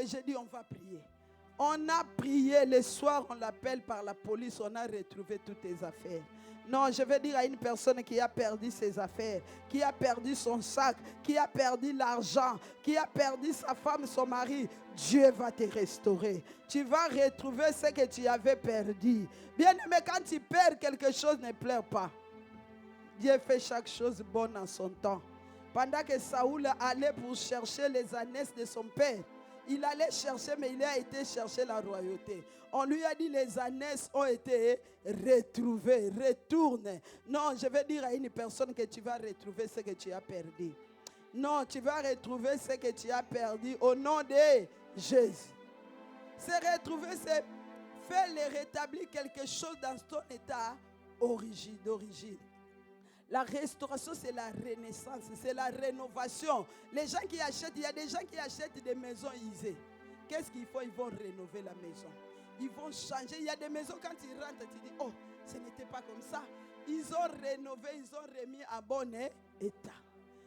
j'ai dit, on va prier. On a prié, le soir, on l'appelle par la police, on a retrouvé toutes tes affaires. Non, je vais dire à une personne qui a perdu ses affaires, qui a perdu son sac, qui a perdu l'argent, qui a perdu sa femme, son mari, Dieu va te restaurer. Tu vas retrouver ce que tu avais perdu. Bien-aimé, quand tu perds quelque chose, ne pleure pas. Dieu fait chaque chose bonne en son temps. Pendant que Saoul allait pour chercher les ânesses de son père, il allait chercher, mais il a été chercher la royauté. On lui a dit, les ânesses ont été retrouvées. Retourne. Non, je vais dire à une personne que tu vas retrouver ce que tu as perdu. Non, tu vas retrouver ce que tu as perdu au nom de Jésus. C'est retrouver, c'est faire le rétablir quelque chose dans ton état d'origine. La restauration, c'est la renaissance, c'est la rénovation. Les gens qui achètent, il y a des gens qui achètent des maisons usées. Qu'est-ce qu'il faut? Ils vont rénover la maison. Ils vont changer. Il y a des maisons, quand ils rentrent, tu dis, oh, ce n'était pas comme ça. Ils ont rénové, ils ont remis à bon état.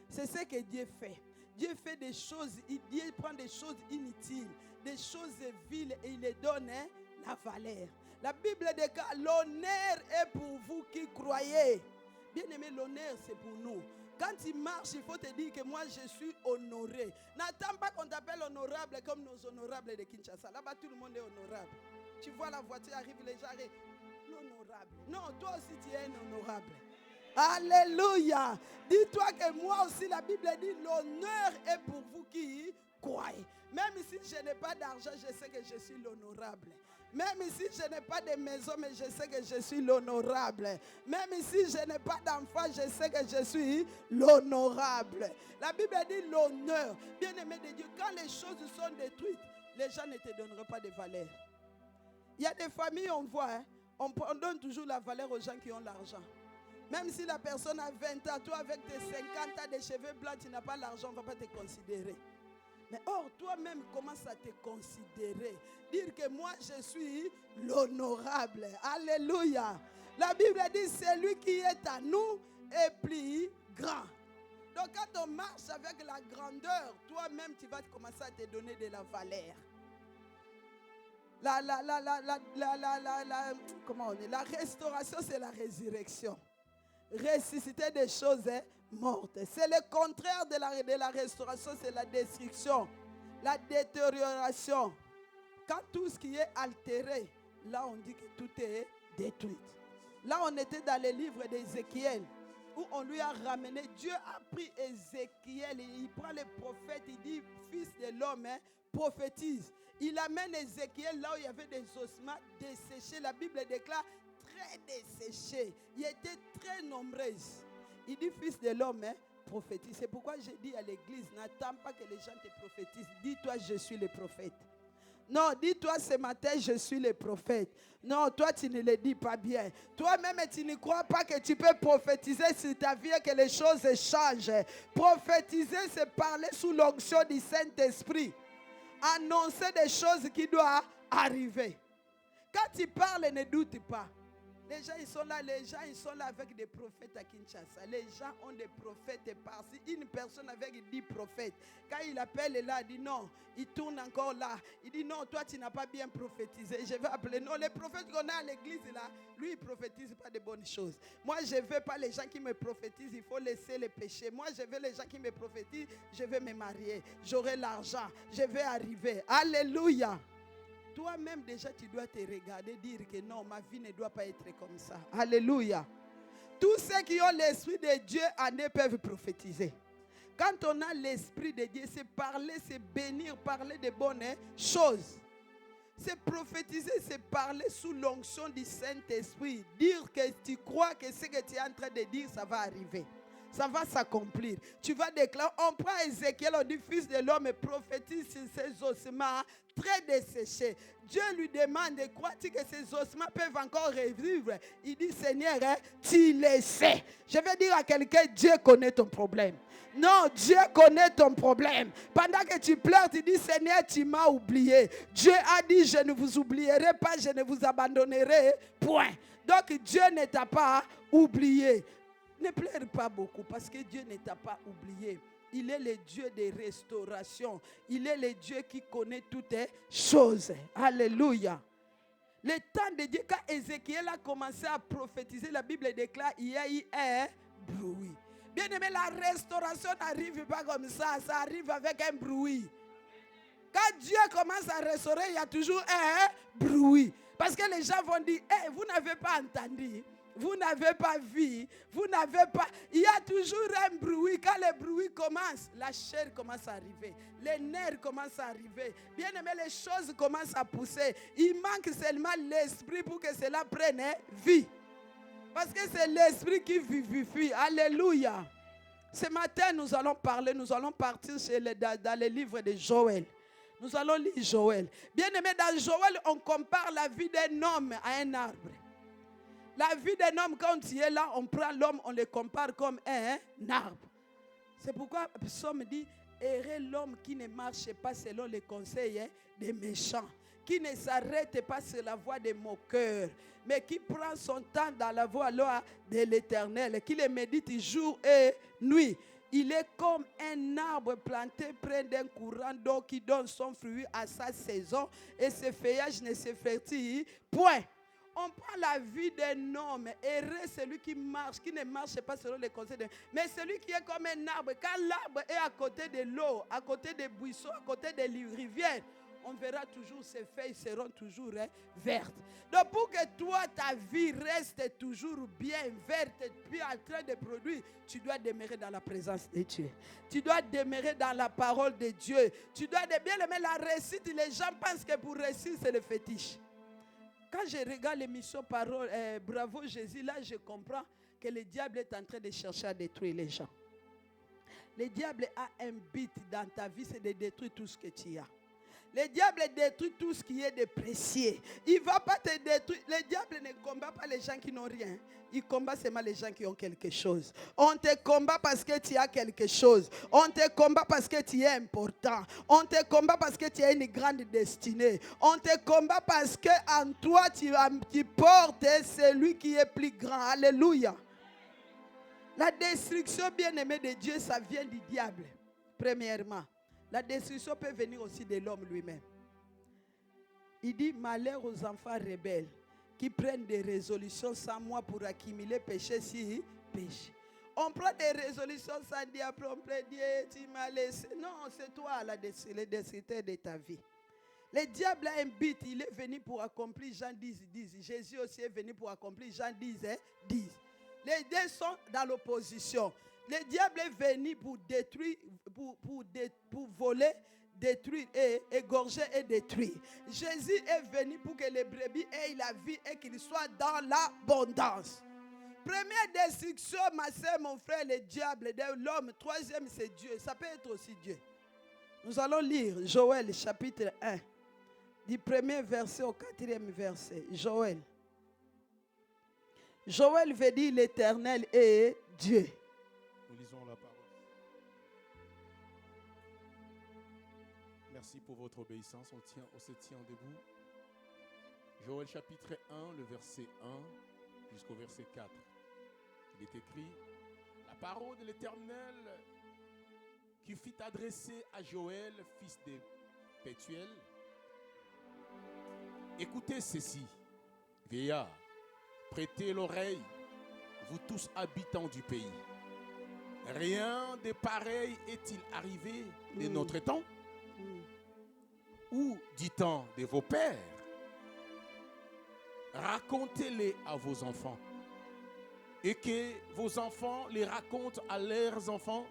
C'est ce que Dieu fait. Dieu fait des choses, Dieu prend des choses inutiles, des choses viles et il les donne la valeur. La Bible déclare, l'honneur est pour vous qui croyez. Bien-aimé, l'honneur, c'est pour nous. Quand tu marches, il faut te dire que moi, je suis honoré. N'attends pas qu'on t'appelle honorable comme nos honorables de Kinshasa. Là-bas, tout le monde est honorable. Tu vois la voiture arrive, les gens arrivent. L'honorable. Non, toi aussi, tu es un honorable. Alléluia. Dis-toi que moi aussi, la Bible dit, l'honneur est pour vous qui croyez. Même si je n'ai pas d'argent, je sais que je suis l'honorable. Même si je n'ai pas de maison, mais je sais que je suis l'honorable. Même si je n'ai pas d'enfant, je sais que je suis l'honorable. La Bible dit l'honneur. Bien-aimé de Dieu, quand les choses sont détruites, les gens ne te donneront pas de valeur. Il y a des familles, on voit, on donne toujours la valeur aux gens qui ont l'argent. Même si la personne a 20 ans, toi avec tes 50 ans, des cheveux blancs, tu n'as pas l'argent, on ne va pas te considérer. Mais or, toi-même, commence à te considérer. Dire que moi, je suis l'honorable. Alléluia. La Bible dit, celui qui est à nous est plus grand. Donc, quand on marche avec la grandeur, toi-même, tu vas commencer à te donner de la valeur. Comment on dit? La restauration, c'est la résurrection. Ressusciter des choses mortes. C'est le contraire de la restauration, c'est la destruction, la détérioration. Quand tout ce qui est altéré, là on dit que tout est détruit. Là on était dans le livre d'Ézéchiel, où on lui a ramené, Dieu a pris Ézéchiel, il prend les prophètes, il dit, fils de l'homme, prophétise. Il amène Ézéchiel là où il y avait des ossements desséchés. La Bible déclare, très desséchés. Il était très nombreux. Il dit, fils de l'homme, prophétise. C'est pourquoi j'ai dit à l'église, n'attends pas que les gens te prophétisent. Dis-toi, je suis le prophète. Non, dis-toi ce matin, je suis le prophète. Non, toi, tu ne le dis pas bien. Toi-même, tu ne crois pas que tu peux prophétiser sur ta vie et que les choses changent. Prophétiser, c'est parler sous l'onction du Saint-Esprit. Annoncer des choses qui doivent arriver. Quand tu parles, ne doute pas. Les gens, ils sont là avec des prophètes à Kinshasa. Les gens ont des prophètes par-ci. Une personne avec 10 prophètes. Quand il appelle là, il dit non. Il tourne encore là. Il dit non, toi, tu n'as pas bien prophétisé. Je vais appeler. Non, les prophètes qu'on a à l'église là, lui, il ne prophétise pas de bonnes choses. Moi, je ne veux pas les gens qui me prophétisent. Il faut laisser les péchés. Moi, je veux les gens qui me prophétisent. Je vais me marier. J'aurai l'argent. Je vais arriver. Alléluia. Toi-même déjà tu dois te regarder, dire que non, ma vie ne doit pas être comme ça. Alléluia. Tous ceux qui ont l'esprit de Dieu en eux peuvent prophétiser. Quand on a l'esprit de Dieu, c'est parler, c'est bénir, parler de bonnes choses. C'est prophétiser, c'est parler sous l'onction du Saint-Esprit. Dire que tu crois que ce que tu es en train de dire, ça va arriver. Ça va s'accomplir. Tu vas déclarer. On prend Ézéchiel, on dit, fils de l'homme, prophétise sur ces ossements très desséchés. Dieu lui demande, crois-tu que ces ossements peuvent encore revivre? Il dit, Seigneur, tu le sais. Je vais dire à quelqu'un, Dieu connaît ton problème. Non, Dieu connaît ton problème. Pendant que tu pleures, tu dis, Seigneur, tu m'as oublié. Dieu a dit, je ne vous oublierai pas, je ne vous abandonnerai point. Donc Dieu ne t'a pas oublié. Ne pleure pas beaucoup parce que Dieu ne t'a pas oublié. il est le Dieu de restauration. Il est le Dieu qui connaît toutes les choses. Alléluia. Le temps de Dieu, quand Ézéchiel a commencé à prophétiser, la Bible déclare il y a eu un bruit. Bien aimé, la restauration n'arrive pas comme ça arrive avec un bruit. Quand Dieu commence à restaurer, il y a toujours un bruit. Parce que les gens vont dire, hey, vous n'avez pas entendu, vous n'avez pas vu, vous n'avez pas... Il y a toujours un bruit. Quand le bruit commence, la chair commence à arriver. Les nerfs commencent à arriver. Bien aimé, les choses commencent à pousser. Il manque seulement l'esprit pour que cela prenne vie. Parce que c'est l'esprit qui vivifie. Alléluia. Ce matin, nous allons parler, nous allons partir dans le livre de Joël. Nous allons lire Joël. Bien aimé, dans Joël, on compare la vie d'un homme à un arbre. La vie d'un homme, quand il est là, on prend l'homme, on le compare comme un arbre. C'est pourquoi le psaume dit, heureux l'homme qui ne marche pas selon les conseils des méchants, qui ne s'arrête pas sur la voie des moqueurs, mais qui prend son temps dans la voie de l'Éternel, qui le médite jour et nuit. Il est comme un arbre planté près d'un courant d'eau qui donne son fruit à sa saison et ses feuillages ne se flétrit point. On prend la vie d'un homme, heureux celui qui marche, qui ne marche pas selon les conseils mais celui qui est comme un arbre. Quand l'arbre est à côté de l'eau, à côté des buissons, à côté des rivières, on verra toujours ses feuilles seront toujours vertes. Donc pour que toi, ta vie reste toujours bien verte, puis en train de produire, tu dois demeurer dans la présence de Dieu. Tu dois demeurer dans la parole de Dieu. Tu dois bien aimer la réussite. Les gens pensent que pour réussir, c'est le fétiche. Quand je regarde l'émission Parole, Bravo Jésus, là je comprends que le diable est en train de chercher à détruire les gens. Le diable a un but dans ta vie, c'est de détruire tout ce que tu as. Le diable détruit tout ce qui est de précieux. Il ne va pas te détruire. Le diable ne combat pas les gens qui n'ont rien. Il combat seulement les gens qui ont quelque chose. On te combat parce que tu as quelque chose. On te combat parce que tu es important. On te combat parce que tu as une grande destinée. On te combat parce qu'en toi tu portes celui qui est plus grand. Alléluia. La destruction bien-aimée de Dieu, ça vient du diable. Premièrement. La destruction peut venir aussi de l'homme lui-même. Il dit, malheur aux enfants rebelles qui prennent des résolutions sans moi pour accumuler péché si péché. On prend des résolutions sans dire, après on plaît Dieu, tu m'as laissé. Non, c'est toi le destructeur de ta vie. Le diable a un but, il est venu pour accomplir Jean 10, 10. Jésus aussi est venu pour accomplir Jean 10, 10. Les deux sont dans l'opposition. Le diable est venu pour détruire, pour voler, détruire, et égorger et détruire. Jésus est venu pour que les brebis aient la vie et qu'ils soient dans l'abondance. Première destruction, ma soeur, mon frère, le diable, l'homme. Troisième, c'est Dieu. Ça peut être aussi Dieu. Nous allons lire Joël chapitre 1, du premier verset au quatrième verset. Joël. Joël veut dire l'Éternel est Dieu. Nous lisons la parole. Merci pour votre obéissance. On se tient debout. Joël chapitre 1, le verset 1 jusqu'au verset 4. Il est écrit, la parole de l'Éternel qui fit adresser à Joël, fils de Pétuel. Écoutez ceci, vieillards, prêtez l'oreille, vous tous habitants du pays. Rien de pareil est-il arrivé de notre temps ou du temps de vos pères? Racontez-les à vos enfants et que vos enfants les racontent à leurs enfants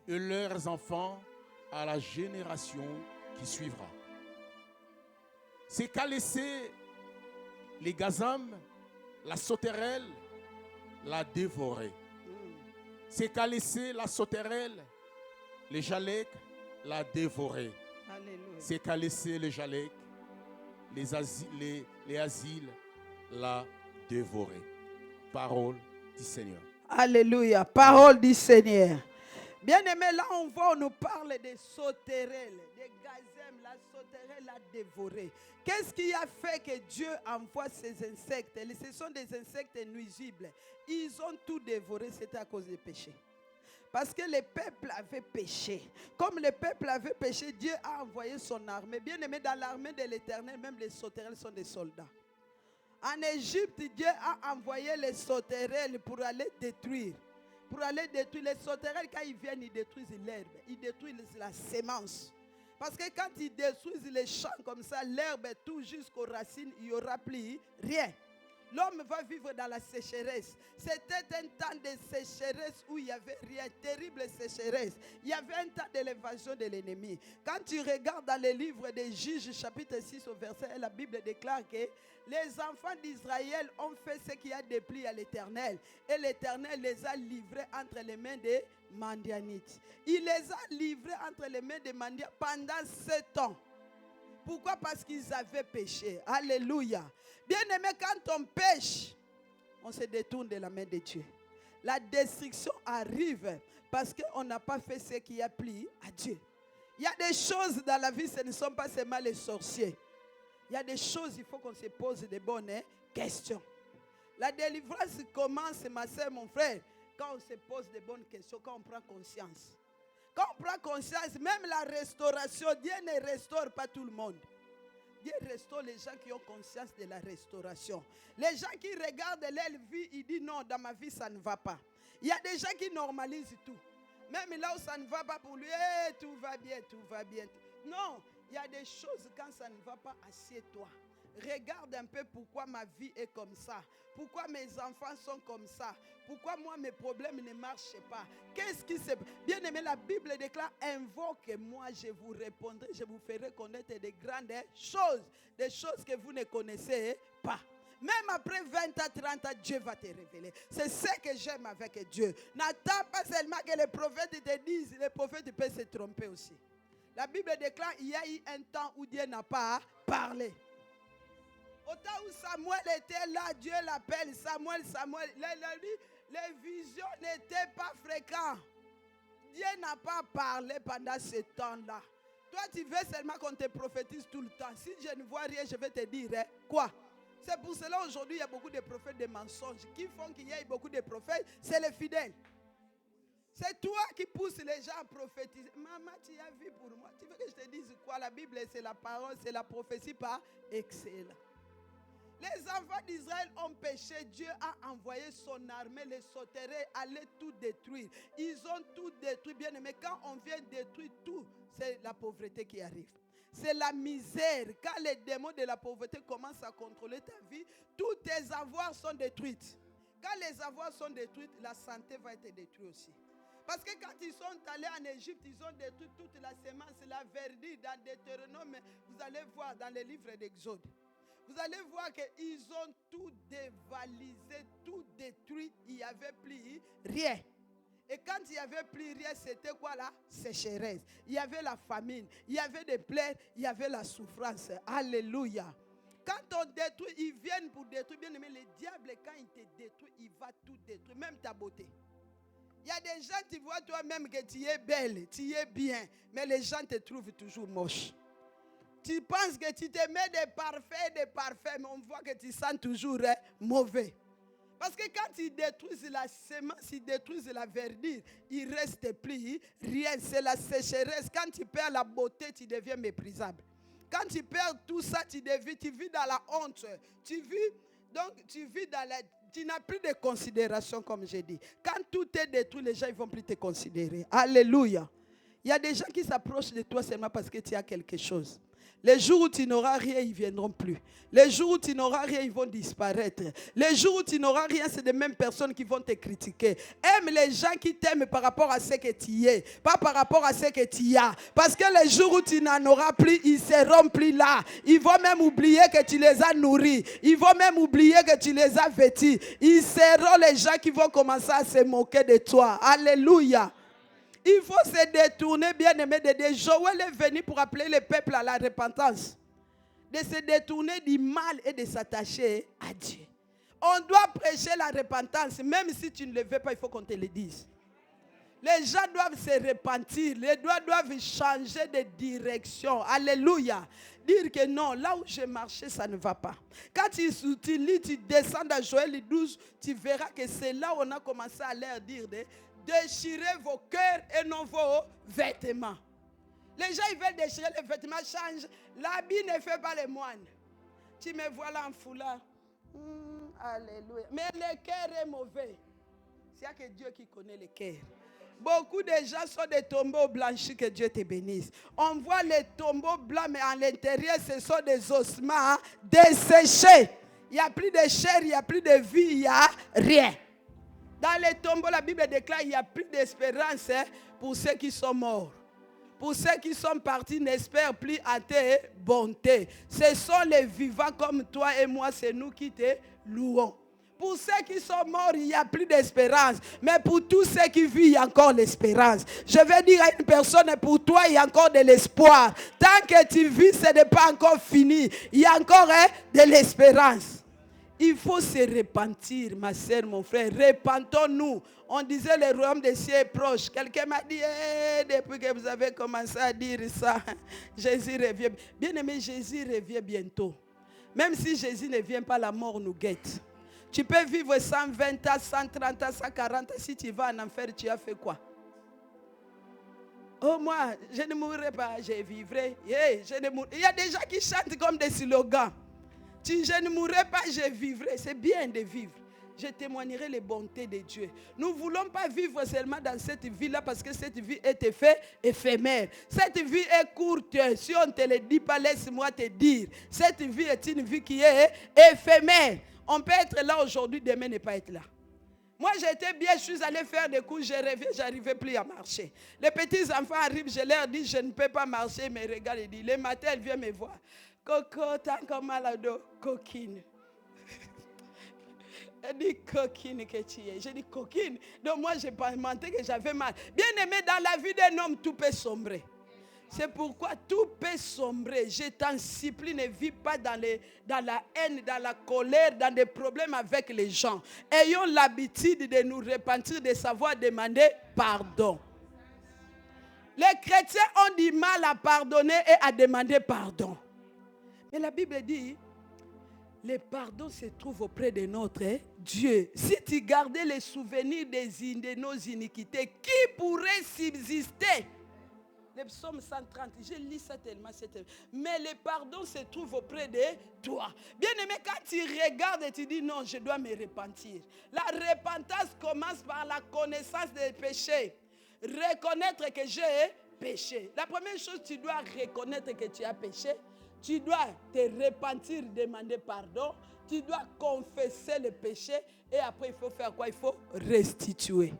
et leurs enfants à la génération qui suivra. C'est qu'a laissé les gazam, la sauterelle, la dévorer. C'est qu'a laissé la sauterelle, les jalèques, la dévorer. Alléluia. C'est qu'a laissé les jalèques, les asiles, la dévorer. Parole du Seigneur. Alléluia. Parole du Seigneur. Bien aimé, là on voit, on nous parle des sauterelles, des gazelles, la sauterelle l'a dévoré. Qu'est-ce qui a fait que Dieu envoie ces insectes? Ce sont des insectes nuisibles. Ils ont tout dévoré, c'était à cause du péché. Parce que le peuple avait péché. Comme le peuple avait péché, Dieu a envoyé son armée. Bien aimé, dans l'armée de l'Éternel, même les sauterelles sont des soldats. En Égypte, Dieu a envoyé les sauterelles pour aller détruire. Pour aller détruire les sauterelles, quand ils viennent, ils détruisent l'herbe. Ils détruisent la sémence. Parce que quand ils détruisent les champs comme ça, l'herbe tout jusqu'aux racines, il n'y aura plus rien. L'homme va vivre dans la sécheresse. C'était un temps de sécheresse où il n'y avait rien, terrible sécheresse. Il y avait un temps de l'invasion de l'ennemi. Quand tu regardes dans le livre des Juges, chapitre 6 au verset 1, la Bible déclare que les enfants d'Israël ont fait ce qui a déplu à l'Éternel. Et l'Éternel les a livrés entre les mains des Mandianites. Il les a livrés entre les mains des Mandianites pendant 7 ans. Pourquoi? Parce qu'ils avaient péché. Alléluia. Bien aimé, quand on pêche, on se détourne de la main de Dieu. La destruction arrive parce qu'on n'a pas fait ce qui a plu à Dieu. Il y a des choses dans la vie, ce ne sont pas seulement les sorciers. Il y a des choses, il faut qu'on se pose des bonnes questions. La délivrance commence, ma soeur, mon frère, quand on se pose des bonnes questions, quand on prend conscience. Quand on prend conscience, même la restauration, Dieu ne restaure pas tout le monde. Dieu restaure les gens qui ont conscience de la restauration. Les gens qui regardent leur vie, ils disent non, dans ma vie, ça ne va pas. Il y a des gens qui normalisent tout. Même là où ça ne va pas pour lui, tout va bien, tout va bien. Non, il y a des choses, quand ça ne va pas, assieds-toi. Regarde un peu pourquoi ma vie est comme ça. Pourquoi mes enfants sont comme ça. Pourquoi moi mes problèmes ne marchent pas. Qu'est-ce qui se... Bien aimé, la Bible déclare, invoquez-moi, je vous répondrai, je vous ferai connaître des grandes choses. Des choses que vous ne connaissez pas. Même après 20 à 30 ans, Dieu va te révéler. C'est ce que j'aime avec Dieu. N'attends pas seulement que les prophètes te disent, les prophètes peuvent se tromper aussi. La Bible déclare, il y a eu un temps où Dieu n'a pas parlé. Au temps où Samuel était là, Dieu l'appelle Samuel. Les visions n'étaient pas fréquentes. Dieu n'a pas parlé pendant ce temps-là. Toi, tu veux seulement qu'on te prophétise tout le temps. Si je ne vois rien, je vais te dire quoi? C'est pour cela aujourd'hui, il y a beaucoup de prophètes de mensonges qui font qu'il y ait beaucoup de prophètes. C'est les fidèles. C'est toi qui pousses les gens à prophétiser. Maman, tu as vu pour moi. Tu veux que je te dise quoi? La Bible, c'est la parole, c'est la prophétie par excellence. Les enfants d'Israël ont péché. Dieu a envoyé son armée, les sauterelles, allaient tout détruire. Ils ont tout détruit, bien aimé. Quand on vient détruire tout, c'est la pauvreté qui arrive. C'est la misère. Quand les démons de la pauvreté commencent à contrôler ta vie, tous tes avoirs sont détruits. Quand les avoirs sont détruits, la santé va être détruite aussi. Parce que quand ils sont allés en Égypte, ils ont détruit toute la semence, la verdure dans Deutéronome. Vous allez voir dans les livres d'Exode. Vous allez voir qu'ils ont tout dévalisé, tout détruit. Il n'y avait plus rien. Et quand il n'y avait plus rien, c'était quoi la sécheresse? Il y avait la famine, il y avait des plaies, il y avait la souffrance. Alléluia. Quand on détruit, ils viennent pour détruire. Bien aimé, le diable, quand il te détruit, il va tout détruire, même ta beauté. Il y a des gens, tu vois toi-même que tu es belle, tu es bien, mais les gens te trouvent toujours moche. Tu penses que tu te mets des parfaits, mais on voit que tu sens toujours mauvais. Parce que quand ils détruisent la semence, ils détruisent la verdure, il ne reste plus rien. C'est la sécheresse. Quand tu perds la beauté, tu deviens méprisable. Quand tu perds tout ça, tu vis dans la honte. Tu n'as plus de considération, comme j'ai dit. Quand tout est détruit, les gens ne vont plus te considérer. Alléluia. Il y a des gens qui s'approchent de toi seulement parce que tu as quelque chose. Les jours où tu n'auras rien, ils ne viendront plus. Les jours où tu n'auras rien, ils vont disparaître. Les jours où tu n'auras rien, c'est les mêmes personnes qui vont te critiquer. Aime les gens qui t'aiment par rapport à ce que tu es, pas par rapport à ce que tu as. Parce que les jours où tu n'en auras plus, ils ne seront plus là. Ils vont même oublier que tu les as nourris. Ils vont même oublier que tu les as vêtus. Ils seront les gens qui vont commencer à se moquer de toi. Alléluia. Il faut se détourner, bien aimé, de Dieu. Joël est venu pour appeler le peuple à la repentance. De se détourner du mal et de s'attacher à Dieu. On doit prêcher la repentance. Même si tu ne le veux pas, il faut qu'on te le dise. Les gens doivent se repentir. Les gens doivent changer de direction. Alléluia. Dire que non, là où j'ai marché, ça ne va pas. Quand tu lis, tu descends dans Joël 12, tu verras que c'est là où on a commencé à leur dire déchirez vos cœurs et non vos vêtements. Les gens, ils veulent déchirer les vêtements, changent. L'habit ne fait pas les moines. Tu me vois là en foulard. Alléluia. Mais le cœur est mauvais. C'est à que Dieu qui connaît le cœur. Beaucoup de gens sont des tombeaux blanchis, que Dieu te bénisse. On voit les tombeaux blancs, mais à l'intérieur, ce sont des ossements desséchés. Il n'y a plus de chair, il n'y a plus de vie, il n'y a rien. Dans les tombeaux, la Bible déclare qu'il n'y a plus d'espérance pour ceux qui sont morts. Pour ceux qui sont partis, n'espèrent plus à tes bontés. Ce sont les vivants comme toi et moi, c'est nous qui te louons. Pour ceux qui sont morts, il n'y a plus d'espérance. Mais pour tous ceux qui vivent, il y a encore l'espérance. Je vais dire à une personne, pour toi, il y a encore de l'espoir. Tant que tu vis, ce n'est pas encore fini. Il y a encore de l'espérance. Il faut se repentir, ma soeur, mon frère. Repentons-nous. On disait le royaume des cieux est proche. Quelqu'un m'a dit, depuis que vous avez commencé à dire ça, Jésus revient. Bien aimé, Jésus revient bientôt. Même si Jésus ne vient pas, la mort nous guette. Tu peux vivre 120 ans, 130 ans, 140 ans. Si tu vas en enfer, tu as fait quoi? Oh, moi, je ne mourrai pas, je vivrai. Je ne mourrai. Il y a des gens qui chantent comme des slogans. Je ne mourrai pas, je vivrai. C'est bien de vivre. Je témoignerai les bontés de Dieu. Nous ne voulons pas vivre seulement dans cette vie-là parce que cette vie est éphémère. Cette vie est courte. Si on ne te le dit pas, laisse-moi te dire. Cette vie est une vie qui est éphémère. On peut être là aujourd'hui, demain ne pas être là. Moi, j'étais bien, je suis allé faire des cours, je reviens, je n'arrivais plus à marcher. Les petits enfants arrivent, je leur dis, je ne peux pas marcher, ils me regardent et disent, le matin, elle vient me voir. Coco, t'as encore mal à dos, coquine. Elle dit, coquine que tu es. J'ai dit, coquine. Donc moi, je mentais que j'avais mal. Bien aimé, dans la vie d'un homme, tout peut sombrer. C'est pourquoi tout peut sombrer. Je t'en supplie, ne vis pas dans la haine, dans la colère, dans des problèmes avec les gens. Ayons l'habitude de nous repentir, de savoir demander pardon. Les chrétiens ont du mal à pardonner et à demander pardon. Mais la Bible dit, le pardon se trouve auprès de notre Dieu. Si tu gardais les souvenirs de nos iniquités, qui pourrait subsister? Le psaume 130, je lis ça tellement, mais le pardon se trouve auprès de toi. Bien aimé, quand tu regardes et tu dis non, je dois me repentir. La repentance commence par la connaissance des péchés. Reconnaître que j'ai péché. La première chose, tu dois reconnaître que tu as péché. Tu dois te repentir, demander pardon. Tu dois confesser le péché. Et après, il faut faire quoi? Il faut restituer.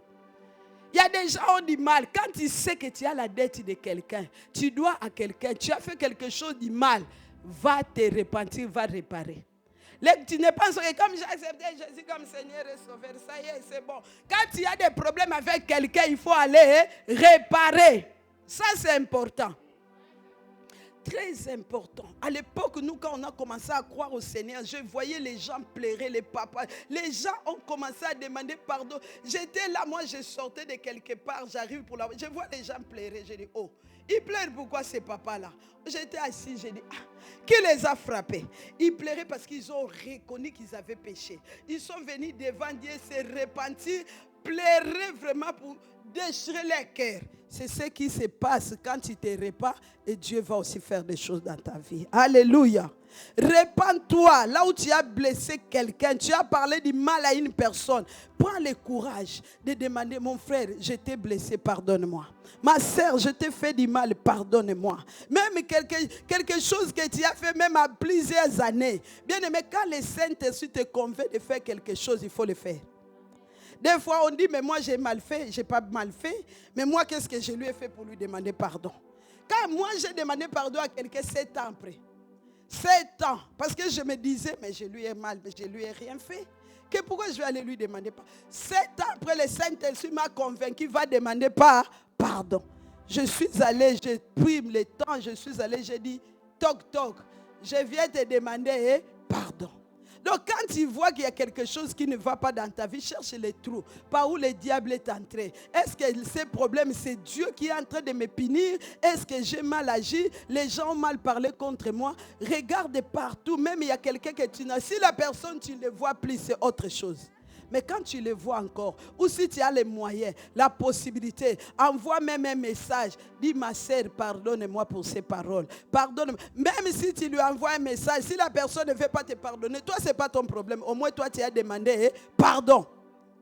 Il y a des gens qui ont du mal. Quand tu sais que tu as la dette de quelqu'un, tu dois à quelqu'un, tu as fait quelque chose de mal, va te repentir, va réparer. Tu ne penses que comme j'ai accepté Jésus comme Seigneur et Sauveur, ça y est, c'est bon. Quand tu as des problèmes avec quelqu'un, il faut aller réparer. Ça, c'est important. Très important. À l'époque, nous, quand on a commencé à croire au Seigneur, je voyais les gens pleurer, les papas. Les gens ont commencé à demander pardon. J'étais là, moi, je sortais de quelque part, j'arrive pour la... Je vois les gens pleurer, je dis, oh, ils pleurent pourquoi ces papas-là? J'étais assis, je dis, qui les a frappés? Ils pleuraient parce qu'ils ont reconnu qu'ils avaient péché. Ils sont venus devant Dieu se repentir, pleurer vraiment pour déchirer leur cœur. C'est ce qui se passe quand tu te repens et Dieu va aussi faire des choses dans ta vie. Alléluia. Repens-toi. Là où tu as blessé quelqu'un, tu as parlé du mal à une personne. Prends le courage de demander, mon frère, je t'ai blessé, pardonne-moi. Ma sœur, je t'ai fait du mal, pardonne-moi. Même quelque chose que tu as fait même à plusieurs années. Bien aimé, quand le Saint-Esprit te convainc de faire quelque chose, il faut le faire. Des fois, on dit, mais moi, j'ai mal fait. Je n'ai pas mal fait. Mais moi, qu'est-ce que je lui ai fait pour lui demander pardon? Quand moi, j'ai demandé pardon à quelqu'un 7 ans après. 7 ans. Parce que je me disais, mais je lui ai mal, mais je ne lui ai rien fait. Pourquoi je vais aller lui demander pardon? 7 ans après, le Saint-Esprit m'a convaincu, il va demander pardon. Je suis allé, j'ai pris le temps, je suis allé, j'ai dit, toc, toc. Je viens te demander pardon. Donc quand tu vois qu'il y a quelque chose qui ne va pas dans ta vie, cherche les trous. Par où le diable est entré. Est-ce que ces problèmes, c'est Dieu qui est en train de me punir? Est-ce que j'ai mal agi? Les gens ont mal parlé contre moi? Regarde partout. Même il y a quelqu'un que tu n'as. Si la personne, tu ne le vois plus, c'est autre chose. Mais quand tu les vois encore, ou si tu as les moyens, la possibilité, envoie même un message. Dis, ma sœur, pardonne-moi pour ces paroles. Pardonne-moi. Même si tu lui envoies un message, si la personne ne veut pas te pardonner, toi, ce n'est pas ton problème. Au moins, toi, tu as demandé pardon.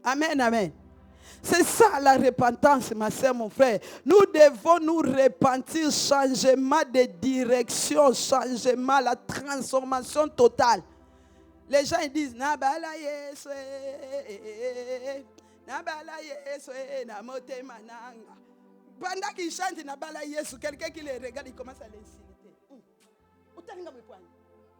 Amen, amen. C'est ça la repentance, ma soeur, mon frère. Nous devons nous repentir, changement de direction, changement, la transformation totale. Les gens ils disent Nabala Yesu, Nabala Yesu, Namote Mananga. Pendant qu'ils chantent Nabala Yesu, quelqu'un qui les regarde, il commence à l'insulter.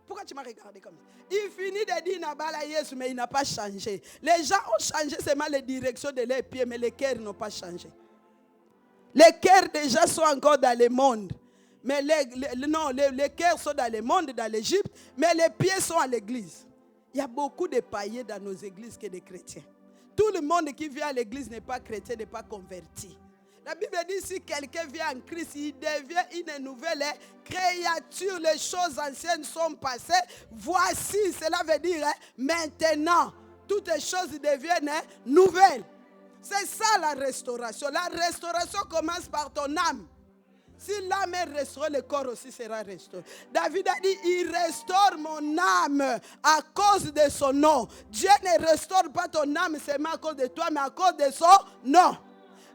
Pourquoi tu m'as regardé comme ça? Il finit de dire Nabala Yesu, mais il n'a pas changé. Les gens ont changé seulement les directions de leurs pieds, mais les cœurs n'ont pas changé. Les cœurs déjà sont encore dans le monde. Mais les cœurs sont dans le monde, dans l'Égypte, mais les pieds sont à l'église. Il y a beaucoup de païens dans nos églises que des chrétiens. Tout le monde qui vient à l'église n'est pas chrétien, n'est pas converti. La Bible dit si quelqu'un vient en Christ, il devient une nouvelle créature. Les choses anciennes sont passées. Voici, cela veut dire maintenant, toutes les choses deviennent nouvelles. C'est ça la restauration. La restauration commence par ton âme. Si l'âme est restaurée, le corps aussi sera restauré. David a dit, il restaure mon âme à cause de son nom. Dieu ne restaure pas ton âme seulement à cause de toi, mais à cause de son nom.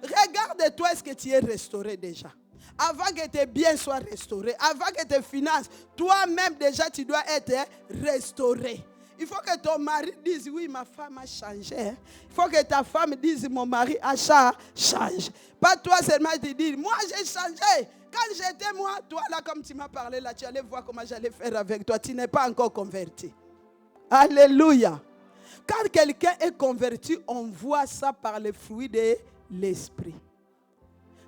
Regarde-toi, est-ce que tu es restauré déjà? Avant que tes biens soient restaurés, avant que tes finances, toi-même déjà tu dois être restauré. Il faut que ton mari dise, oui, ma femme a changé. Il faut que ta femme dise, mon mari a changé. Pas toi seulement te dire, moi j'ai changé. Quand j'étais moi, toi là, comme tu m'as parlé là, tu allais voir comment j'allais faire avec toi. Tu n'es pas encore converti. Alléluia. Quand quelqu'un est converti, on voit ça par les fruits de l'esprit.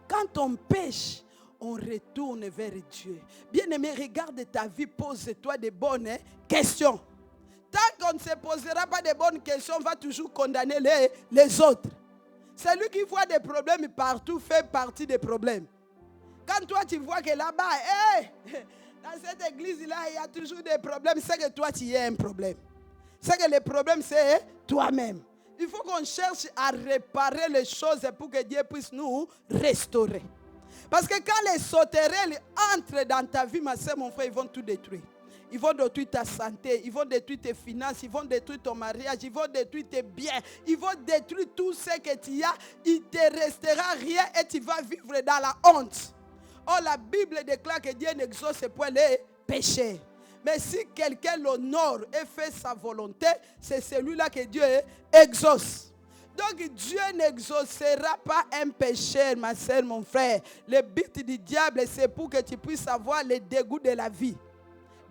Quand on pêche, on retourne vers Dieu. Bien-aimé, regarde ta vie, pose-toi de bonnes questions. Tant qu'on ne se posera pas de bonnes questions, on va toujours condamner les autres. Celui qui voit des problèmes partout fait partie des problèmes. Quand toi tu vois que là-bas, dans cette église-là, il y a toujours des problèmes, c'est que toi tu as un problème. C'est que le problème c'est toi-même. Il faut qu'on cherche à réparer les choses pour que Dieu puisse nous restaurer. Parce que quand les sauterelles entrent dans ta vie, ma soeur, mon frère, ils vont tout détruire. Ils vont détruire ta santé, ils vont détruire tes finances, ils vont détruire ton mariage, ils vont détruire tes biens, ils vont détruire tout ce que tu as. Il ne te restera rien et tu vas vivre dans la honte. Or, la Bible déclare que Dieu n'exauce point les péchés. Mais si quelqu'un l'honore et fait sa volonté, c'est celui-là que Dieu exauce. Donc Dieu n'exaucera pas un péché, ma soeur, mon frère. Le but du diable, c'est pour que tu puisses avoir le dégoût de la vie.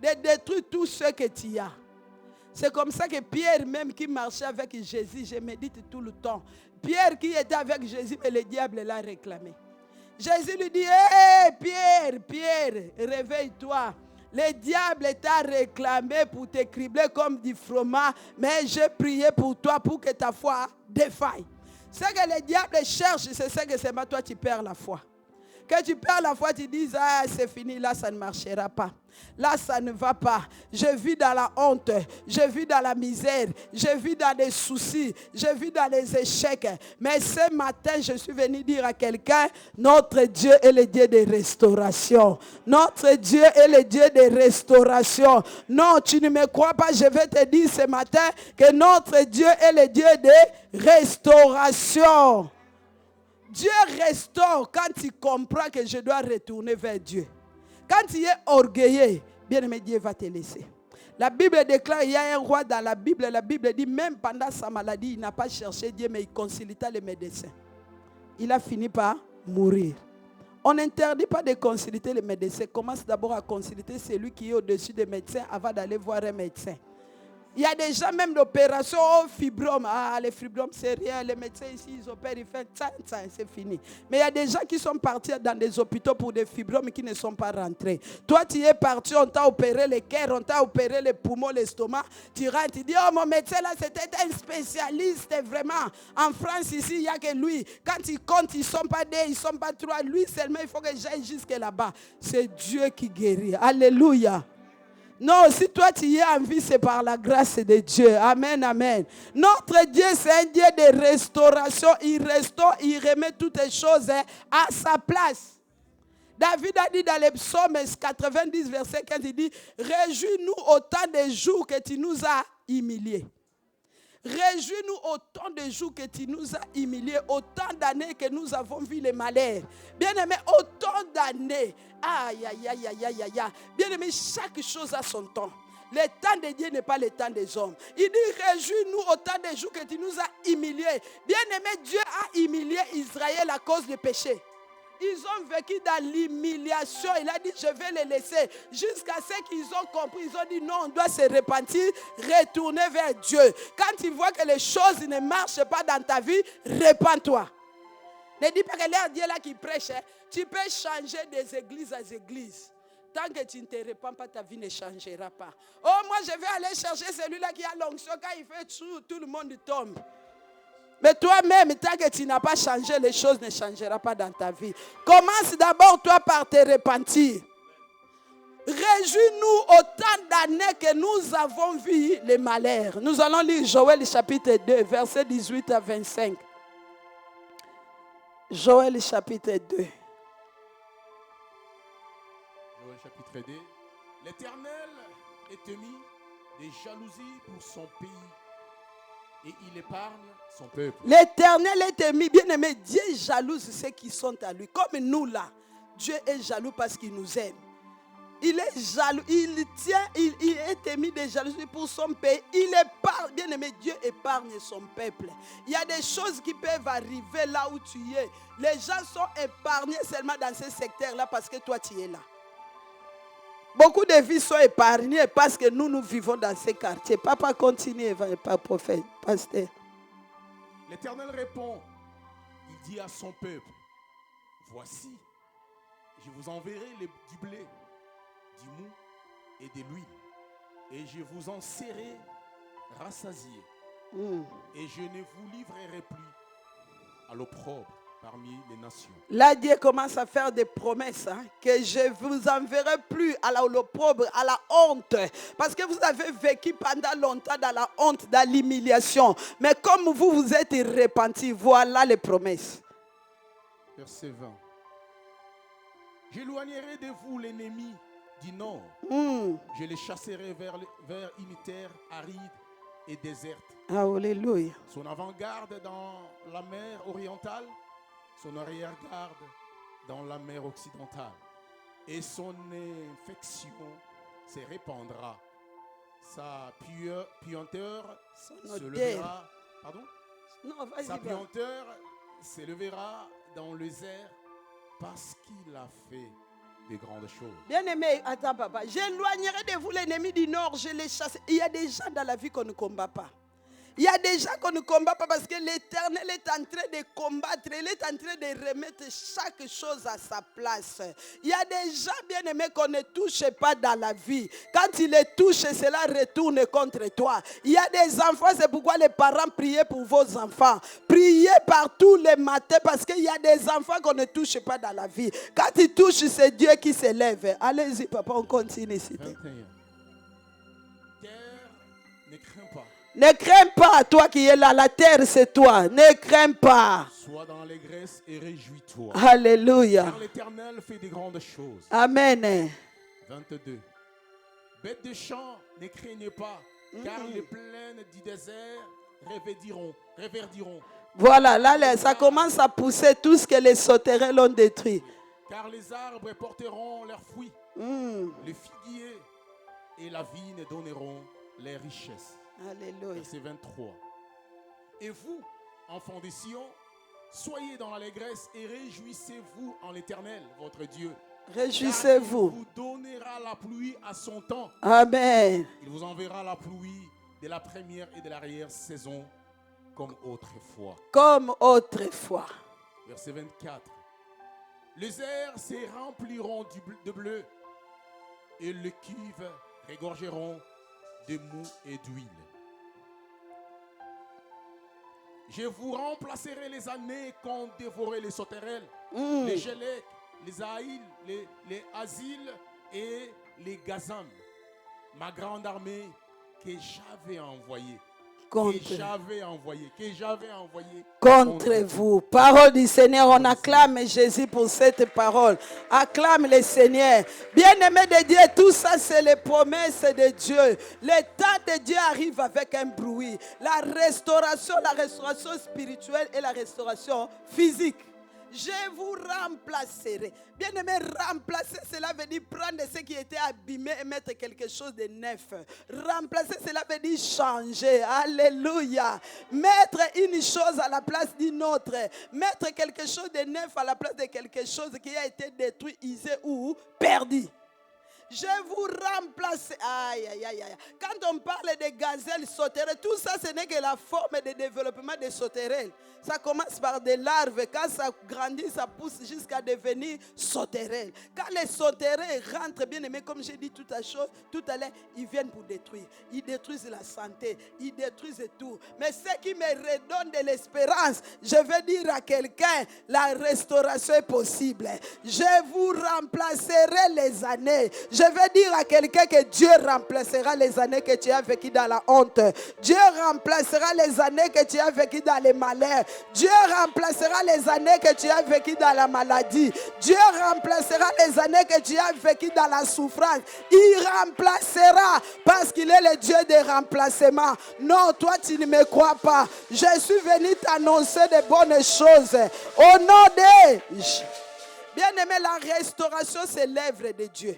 De détruire tout ce que tu as. C'est comme ça que Pierre, même qui marchait avec Jésus, je médite tout le temps. Pierre qui était avec Jésus, mais le diable l'a réclamé. Jésus lui dit, hé Pierre, réveille-toi. Le diable t'a réclamé pour te cribler comme du fromage, mais j'ai prié pour toi pour que ta foi défaille. Ce que le diable cherche, c'est ce que c'est moi, toi tu perds la foi. Que tu perds la foi, tu dis, c'est fini, là ça ne marchera pas. Là ça ne va pas. Je vis dans la honte, je vis dans la misère, je vis dans les soucis, je vis dans les échecs. Mais ce matin, je suis venu dire à quelqu'un, notre Dieu est le Dieu de restauration. Notre Dieu est le Dieu de restauration. Non, tu ne me crois pas, je vais te dire ce matin que notre Dieu est le Dieu de restauration. Dieu restaure quand tu comprends que je dois retourner vers Dieu. Quand tu es orgueilleux, bien-aimé, Dieu va te laisser. La Bible déclare, il y a un roi dans la Bible dit, même pendant sa maladie, il n'a pas cherché Dieu, mais il consulta les médecins. Il a fini par mourir. On n'interdit pas de consulter les médecins. Commence d'abord à consulter celui qui est au-dessus des médecins avant d'aller voir un médecin. Il y a déjà même l'opération au fibrome. Les fibromes, c'est rien. Les médecins ici, ils opèrent, ils font ça, c'est fini. Mais il y a des gens qui sont partis dans des hôpitaux pour des fibromes qui ne sont pas rentrés. Toi, tu es parti, on t'a opéré le cœur, on t'a opéré les poumons, l'estomac. Tu rentres, tu dis, mon médecin là, c'était un spécialiste, vraiment. En France, ici, il n'y a que lui. Quand il compte, ils ne sont pas deux, ils ne sont pas trois. Lui seulement, il faut que j'aille jusque là-bas. C'est Dieu qui guérit. Alléluia. Non, si toi tu y es en vie, c'est par la grâce de Dieu. Amen, amen. Notre Dieu, c'est un Dieu de restauration. Il restaure, il remet toutes les choses à sa place. David a dit dans les psaumes 90, verset 15, il dit, réjouis-nous autant de jours que tu nous as humiliés. Réjouis-nous autant de jours que tu nous as humiliés, autant d'années que nous avons vu les malheurs. Bien-aimé, autant d'années. Aïe, aïe, aïe, aïe, aïe, aïe. Bien-aimé, chaque chose a son temps. Le temps de Dieu n'est pas le temps des hommes. Il dit, réjouis-nous autant de jours que tu nous as humiliés. Bien-aimé, Dieu a humilié Israël à cause du péché. Ils ont vécu dans l'humiliation. Il a dit, je vais les laisser. Jusqu'à ce qu'ils ont compris, ils ont dit, non, on doit se repentir, retourner vers Dieu. Quand tu vois que les choses ne marchent pas dans ta vie, repens-toi. Ne dis pas que l'air Dieu là qui prêche, tu peux changer des églises à églises. Tant que tu ne te repens pas, ta vie ne changera pas. Oh, moi, je vais aller chercher celui-là qui a l'onction. Quand il fait tout le monde tombe. Mais toi-même, tant que tu n'as pas changé, les choses ne changeront pas dans ta vie. Commence d'abord toi par te repentir. Réjouis-nous autant d'années que nous avons vu les malheurs. Nous allons lire Joël chapitre 2, versets 18 à 25. Joël chapitre 2. Joël chapitre 2. L'Éternel est émis des jalousies pour son pays. Et il épargne son peuple. L'Éternel est émis, bien-aimé. Dieu jalouse ceux qui sont à lui. Comme nous là, Dieu est jaloux parce qu'il nous aime. Il est jaloux, il est émis de jalousie pour son pays. Il épargne, bien-aimé, Dieu épargne son peuple. Il y a des choses qui peuvent arriver là où tu es. Les gens sont épargnés seulement dans ce secteur-là parce que toi tu es là. Beaucoup de vies sont épargnées parce que nous vivons dans ces quartiers. Papa, continue, pas prophète, pasteur. L'Éternel répond, il dit à son peuple, voici, je vous enverrai du blé, du mou et de l'huile, et je vous en serai rassasié, et je ne vous livrerai plus à l'opprobre parmi les nations. Là, Dieu commence à faire des promesses, que je ne vous enverrai plus à l'opprobre, à la honte. Parce que vous avez vécu pendant longtemps dans la honte, dans l'humiliation. Mais comme vous vous êtes repentis, voilà les promesses. Verset 20. J'éloignerai de vous l'ennemi du nord. Je les chasserai vers une terre aride et déserte. Alléluia. Son avant-garde dans la mer orientale, son arrière-garde dans la mer occidentale. Et son infection se répandra. Sa puanteur se levera. Pardon? Non, sa puanteur s'élèvera dans les airs parce qu'il a fait de grandes choses. Bien-aimé, attends papa. J'éloignerai de vous l'ennemi du nord, je les chasse. Il y a des gens dans la vie qu'on ne combat pas. Il y a des gens qu'on ne combat pas parce que l'Éternel est en train de combattre. Il est en train de remettre chaque chose à sa place. Il y a des gens bien-aimés qu'on ne touche pas dans la vie. Quand il les touche, cela retourne contre toi. Il y a des enfants, c'est pourquoi les parents priez pour vos enfants. Priez partout les matins parce qu'il y a des enfants qu'on ne touche pas dans la vie. Quand ils touchent, c'est Dieu qui s'élève. Allez-y papa, on continue ici. 21. Terre, ne crains pas. Ne crains pas, toi qui es là, la terre c'est toi. Ne crains pas. Sois dans l'allégresse et réjouis-toi. Alléluia. Car l'Éternel fait de grandes choses. Amen. 22. Bêtes de champ, ne craignez pas, car les plaines du désert réverdiront. Voilà, là, ça commence à pousser tout ce que les sauterelles ont détruit. Car les arbres porteront leurs fruits. Les figuiers et la vigne donneront les richesses. Alléluia. Verset 23. Et vous, enfants de Sion, soyez dans l'allégresse et réjouissez-vous en l'Éternel, votre Dieu. Réjouissez-vous. Il vous donnera la pluie à son temps. Amen. Il vous enverra la pluie de la première et de l'arrière-saison comme autrefois. Comme autrefois. Verset 24. Les airs se rempliront de bleu et les cuves regorgeront de mou et d'huile. Je vous remplacerai les années qu'ont dévoré les sauterelles, les gélèques, les aïles, les asiles et les gazams. ma grande armée que j'avais envoyée. contre vous. Parole du Seigneur, on acclame Jésus pour cette parole. Acclame le Seigneur. Bien-aimé de Dieu, tout ça c'est les promesses de Dieu. Le temps de Dieu arrive avec un bruit. La restauration spirituelle et la restauration physique. Je vous remplacerai. Bien-aimé, remplacer, cela veut dire prendre ce qui était abîmé et mettre quelque chose de neuf. Remplacer, cela veut dire changer. Alléluia. Mettre une chose à la place d'une autre. Mettre quelque chose de neuf à la place de quelque chose qui a été détruit, usé ou perdu. Je vous remplace. Aïe, aïe, aïe, aïe. Quand on parle de gazelles sauterelles, tout ça, ce n'est que la forme de développement des sauterelles. Ça commence par des larves. Quand ça grandit, ça pousse jusqu'à devenir sauterelles. Quand les sauterelles rentrent, bien aimés, comme j'ai dit tout à l'heure, ils viennent pour détruire. Ils détruisent la santé. Ils détruisent tout. Mais ce qui me redonne de l'espérance, je vais dire à quelqu'un, la restauration est possible. Je vous remplacerai les années. Je vais dire à quelqu'un que Dieu remplacera les années que tu as vécues dans la honte. Dieu remplacera les années que tu as vécues dans les malheurs. Dieu remplacera les années que tu as vécues dans la maladie. Dieu remplacera les années que tu as vécues dans la souffrance. Il remplacera parce qu'il est le Dieu des remplacements. Non, toi tu ne me crois pas. Je suis venu t'annoncer de bonnes choses. Au nom de... Bien-aimé, la restauration, c'est l'œuvre de Dieu.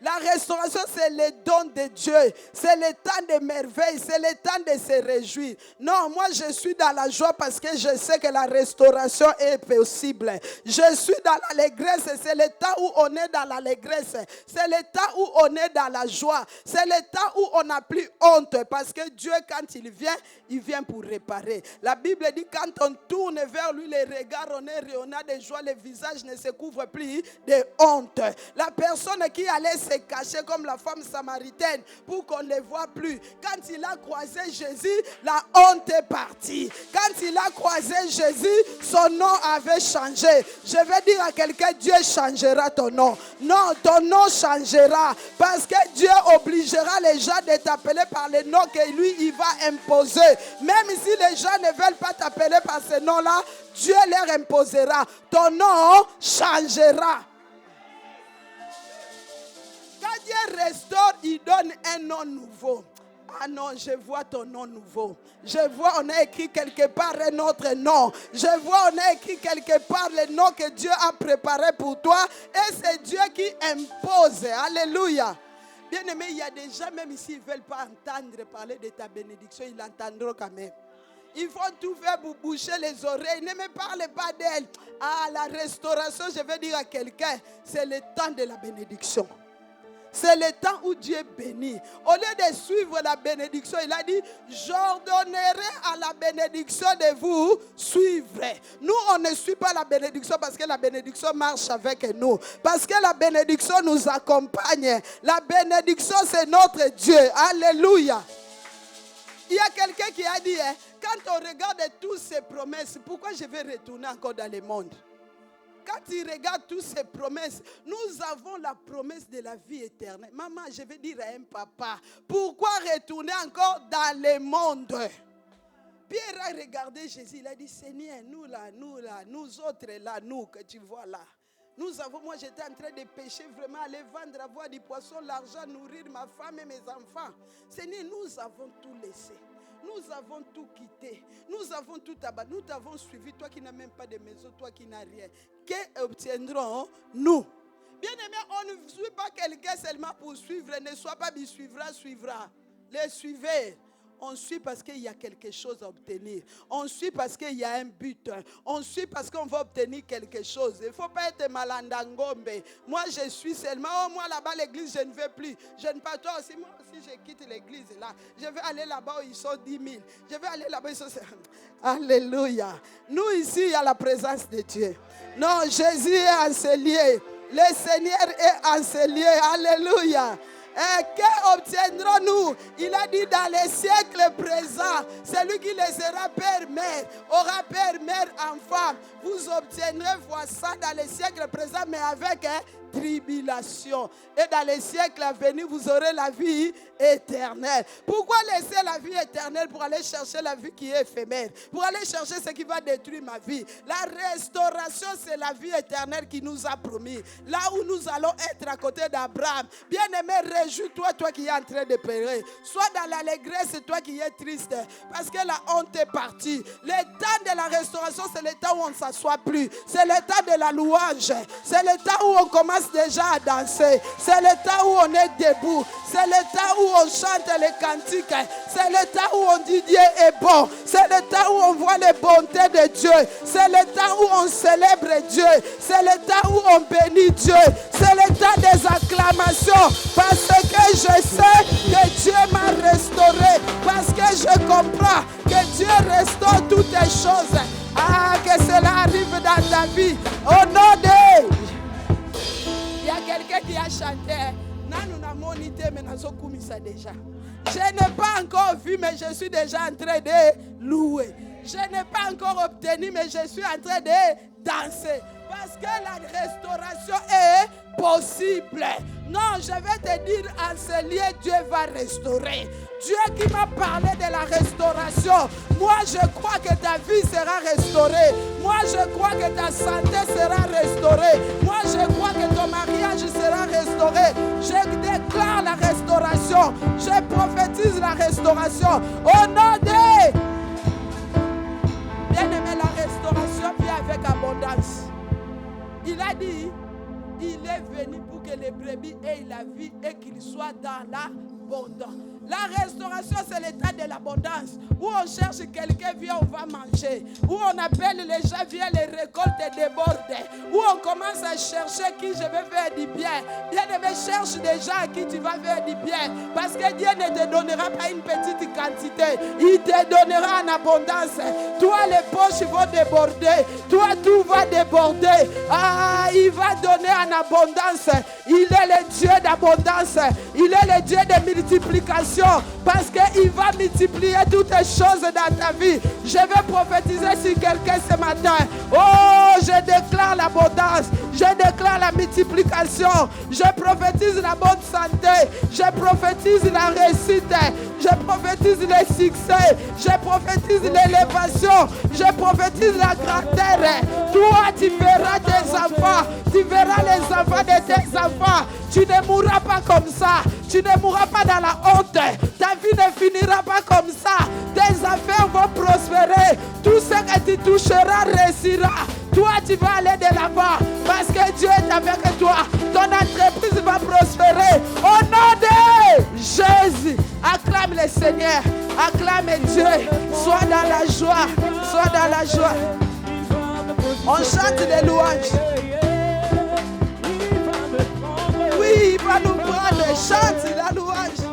La restauration, c'est le don de Dieu. C'est le temps de merveille. C'est le temps de se réjouir. Non, moi, je suis dans la joie parce que je sais que la restauration est possible. Je suis dans l'allégresse. C'est le temps où on est dans l'allégresse. C'est le temps où on est dans la joie. C'est le temps où on n'a plus honte. Parce que Dieu, quand il vient pour réparer. La Bible dit, quand on tourne vers lui les regards, on a de joie. Le visage ne se couvre plus de honte. La personne qui allait se cacher comme la femme samaritaine pour qu'on ne le voit plus. Quand il a croisé Jésus, la honte est partie. Quand il a croisé Jésus, son nom avait changé. Je vais dire à quelqu'un, Dieu changera ton nom. Non, ton nom changera parce que Dieu obligera les gens de t'appeler par le nom que lui, il va imposer. Même si les gens ne veulent pas t'appeler par ce nom-là, Dieu leur imposera. Ton nom changera. Quand Dieu restaure, il donne un nom nouveau. Ah non, je vois ton nom nouveau. Je vois, on a écrit quelque part un autre nom. Je vois, on a écrit quelque part le nom que Dieu a préparé pour toi. Et c'est Dieu qui impose. Alléluia. Bien aimé, il y a des gens, même s'ils ne veulent pas entendre parler de ta bénédiction, ils l'entendront quand même. Ils vont tout faire pour boucher les oreilles. Ne me parle pas d'elle. Ah, la restauration, je vais dire à quelqu'un, c'est le temps de la bénédiction. C'est le temps où Dieu bénit. Au lieu de suivre la bénédiction, il a dit, j'ordonnerai à la bénédiction de vous suivre. Nous, on ne suit pas la bénédiction parce que la bénédiction marche avec nous. Parce que la bénédiction nous accompagne. La bénédiction, c'est notre Dieu. Alléluia. Il y a quelqu'un qui a dit, quand on regarde toutes ces promesses, pourquoi je vais retourner encore dans le monde? Quand tu regardes toutes ces promesses, nous avons la promesse de la vie éternelle. Maman, je vais dire à un papa, pourquoi retourner encore dans le monde? Pierre a regardé Jésus, il a dit, Seigneur, nous autres là, nous que tu vois là. Moi j'étais en train de pêcher vraiment, aller vendre, avoir du poisson, l'argent, nourrir ma femme et mes enfants. Seigneur, nous avons tout laissé. Nous avons tout quitté. Nous avons tout abattu. Nous t'avons suivi. Toi qui n'as même pas de maison, toi qui n'as rien. Qu'obtiendrons-nous? Bien aimé, on ne suit pas quelqu'un seulement pour suivre. Ne sois pas du suivra. Les suivez. On suit parce qu'il y a quelque chose à obtenir. On suit parce qu'il y a un but. On suit parce qu'on va obtenir quelque chose. Il ne faut pas être malandangombe. Moi, je suis seulement. Oh, moi, là-bas, l'église, je ne veux plus. Je ne pas toi aussi. Moi aussi, je quitte l'église là. Je vais aller là-bas où ils sont 10 000. Je vais aller là-bas où ils sont... Alléluia. Nous, ici, il y a la présence de Dieu. Non, Jésus est en ce lieu. Le Seigneur est en ce lieu. Alléluia. Et que obtiendrons-nous? Il a dit dans les siècles présents, celui qui les sera père, mère, aura père, mère, enfant. Vous obtiendrez ça dans les siècles présents, mais avec tribulation. Et dans les siècles à venir, vous aurez la vie éternelle. Pourquoi laisser la vie éternelle pour aller chercher la vie qui est éphémère? Pour aller chercher ce qui va détruire ma vie. La restauration, c'est la vie éternelle qui nous a promis. Là où nous allons être à côté d'Abraham. Bien-aimé, réjouis-toi, toi qui es en train de périr. Sois dans l'allégresse, toi qui es triste. Parce que la honte est partie. Le temps de la restauration, c'est le temps où on ne s'assoit plus. C'est le temps de la louange. C'est le temps où on commence déjà à danser. C'est le temps où on est debout. C'est le temps où on chante les cantiques. C'est le temps où on dit Dieu est bon. C'est le temps où on voit les bontés de Dieu. C'est le temps où on célèbre Dieu. C'est le temps où on bénit Dieu. C'est le temps des acclamations. Parce que je sais que Dieu m'a restauré. Parce que je comprends que Dieu restaure toutes les choses. Ah, que cela arrive dans ta vie. Au nom de... Il y a quelqu'un qui a chanté. Déjà. Je n'ai pas encore vu, mais je suis déjà en train de louer. Je n'ai pas encore obtenu, mais je suis en train de danser. Parce que la restauration est possible. Non, je vais te dire, en ce lieu, Dieu va restaurer. Dieu qui m'a parlé de la restauration. Moi, je crois que ta vie sera restaurée. Moi, je crois que ta santé sera restaurée. Moi, je crois que ton mariage sera restauré. Je déclare la restauration. Je prophétise la restauration. Au nom de... Bien-aimé, la restauration vient avec abondance. Il a dit, il est venu pour que les brebis aient la vie et qu'ils soient dans l'abondance. La restauration, c'est l'état de l'abondance. Où on cherche quelqu'un, viens, on va manger. Où on appelle les gens, viens, les récoltes débordent. Où on commence à chercher qui je vais faire du bien. Bien-aimé, cherche des gens à qui tu vas faire du bien. Parce que Dieu ne te donnera pas une petite quantité. Il te donnera en abondance. Toi, les poches vont déborder. Toi, tout va déborder. Ah, il va donner en abondance. Il est le Dieu d'abondance. Il est le Dieu de multiplication. Parce qu'il va multiplier toutes les choses dans ta vie. Je vais prophétiser sur quelqu'un ce matin. Oh, je déclare l'abondance. Je déclare la multiplication. Je prophétise la bonne santé. Je prophétise la réussite. Je prophétise le succès. Je prophétise l'élévation. Je prophétise la grandeur. Toi, tu verras tes enfants. Tu verras les enfants de tes enfants. Tu ne mourras pas comme ça. Tu ne mourras pas dans la honte. Ta vie ne finira pas comme ça. Tes affaires vont prospérer. Tout ce que tu toucheras réussira. Toi, tu vas aller de l'avant. Parce que Dieu est avec toi. Ton entreprise va prospérer. Au nom de Jésus. Acclame le Seigneur. Acclame Dieu. Sois dans la joie. Sois dans la joie. On chante des louanges. Oui, il va nous prendre. Chante la louange.